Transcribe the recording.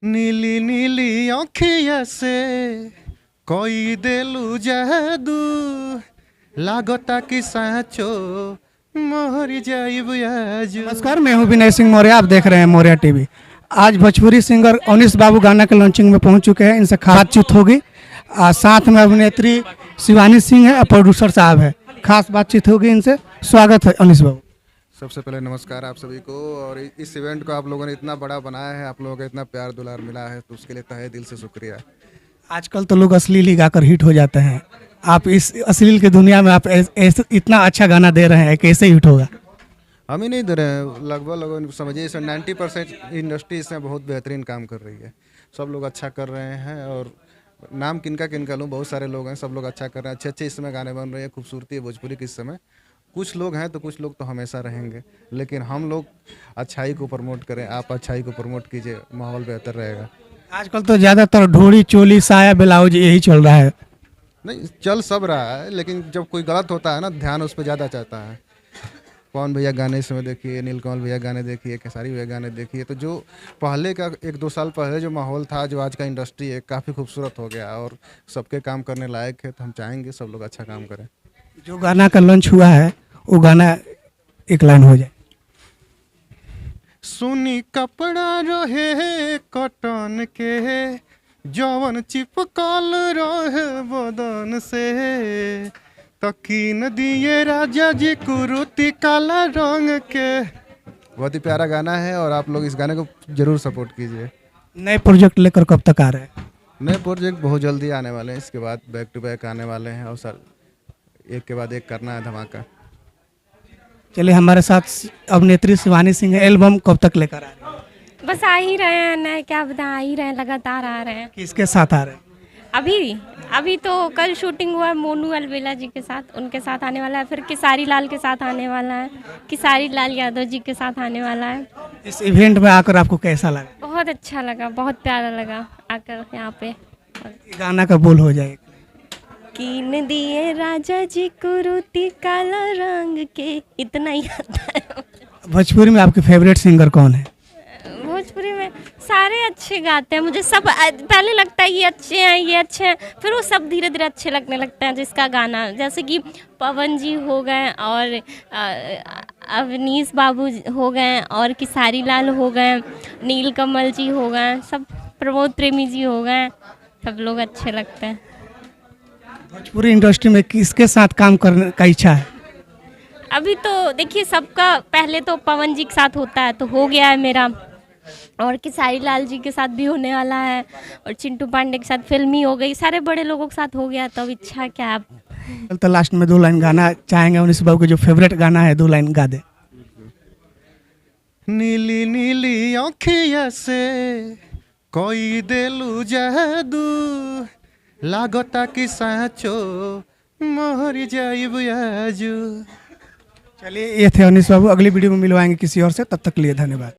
नीली नीली आँखिया से कोई देलू जादू लागता कि साचो मोहर जाइब आजू। नमस्कार, मैं हूं विनय सिंह मौर्य। आप देख रहे हैं मौर्य टीवी। आज भोजपुरी सिंगर अनीस बाबू गाना के लॉन्चिंग में पहुंच चुके हैं। इनसे खास बातचीत होगी। साथ में अभिनेत्री शिवानी सिंह है और प्रोड्यूसर साहब है। खास बातचीत होगी इनसे। स्वागत है अनीस बाबू। सबसे पहले नमस्कार आप सभी को। और इस इवेंट को आप लोगों ने इतना बड़ा बनाया है, आप लोगों का इतना प्यार दुलार मिला है, तो उसके लिए तहे दिल से शुक्रिया। आजकल तो लोग अश्लील गाकर हिट हो जाते हैं। आप इस अश्लील की दुनिया में आप इतना अच्छा गाना दे रहे हैं, कैसे हिट होगा? हम ही नहीं दे रहे हैं, लगभग समझिए इसे 90% इंडस्ट्री इसमें बहुत बेहतरीन काम कर रही है। सब लोग अच्छा कर रहे हैं और नाम किनका लूँ, बहुत सारे लोग हैं, सब लोग अच्छा कर रहे हैं। अच्छे अच्छे इस समय गाने बन रहे हैं। खूबसूरती है भोजपुरी के इस समय। कुछ लोग हैं तो कुछ लोग तो हमेशा रहेंगे, लेकिन हम लोग अच्छाई को प्रमोट करें। आप अच्छाई को प्रमोट कीजिए, माहौल बेहतर रहेगा। आजकल तो ज़्यादातर ढोली चोली साया ब्लाउज यही चल रहा है। नहीं, चल सब रहा है, लेकिन जब कोई गलत होता है ना, ध्यान उस पर ज़्यादा चाहता है। पवन भैया गाने इस समय देखिए, नीलकमल भैया गाने देखिए, खेसारी भैया गाने देखिए, तो जो पहले का 1-2 साल पहले जो माहौल था, जो आज का इंडस्ट्री है, काफ़ी खूबसूरत हो गया और सबके काम करने लायक है। तो हम चाहेंगे सब लोग अच्छा काम करें। जो गाना का लॉन्च हुआ है वो गाना एक लाइन हो जाए। सुनी कपड़ा रहे कटन के, जवन चिपकल रहे बदन से, तकीन दिए राजा जी कुरुति काला रंग के। बहुत ही प्यारा गाना है और आप लोग इस गाने को जरूर सपोर्ट कीजिए। नए प्रोजेक्ट लेकर कब तक आ रहे हैं? नए प्रोजेक्ट बहुत जल्दी आने वाले हैं। इसके बाद बैक टू बैक आने वाले हैं और सर एक के बाद एक करना है धमाका। चलिए, हमारे साथ अभिनेत्री शिवानी सिंह है। एल्बम कब तक लेकर आ रहे हैं? बस आ ही रहे हैं, नए क्या बता, आ ही रहे हैं, लगातार आ रहे हैं। किसके साथ आ रहे हैं? अभी तो कल शूटिंग हुआ है मोनू अलवेला जी के साथ, उनके साथ आने वाला है। फिर किसारी लाल के साथ आने वाला है, किसारी लाल यादव जी के साथ आने वाला है। इस इवेंट में आकर आपको कैसा लगा? बहुत अच्छा लगा, बहुत प्यारा लगा आकर यहाँ पे। गाना का बोल हो जाए। कीन दिए राजा जी कुरुति काला रंग के, इतना ही आता है। भोजपुरी में आपके फेवरेट सिंगर कौन है? भोजपुरी में सारे अच्छे गाते हैं। मुझे सब पहले लगता है ये अच्छे हैं, ये अच्छे हैं, फिर वो सब धीरे धीरे अच्छे लगने लगते हैं। जिसका गाना जैसे कि पवन जी हो गए और अवनीश बाबू हो गए और किसारी लाल हो गए, नीलकमल जी हो गए, सब प्रमोद प्रेमी जी हो गए, सब लोग अच्छे लगते हैं। भोजपुरी इंडस्ट्री में किसके साथ काम करने का इच्छा है? अभी तो देखिए, सबका पहले तो पवन जी के साथ होता है, तो हो गया है मेरा, और किसारी लाल जी के साथ भी होने वाला है, और चिंटू पांडे के साथ फिल्मी हो गई, सारे बड़े लोगों के साथ हो गया। तो अब इच्छा क्या है? तो लास्ट में 2 लाइन गाना चाहेंगे अनीस बाबू के जो फेवरेट गाना है, 2 लाइन गा दे। नीली नीली आँखिया से कोई देलू जादू लागता कि साचो मोहर जाइब आजू। चलिए, ये थे अनीस बाबू। अगली वीडियो में मिलवाएंगे किसी और से। तब तक के लिए धन्यवाद।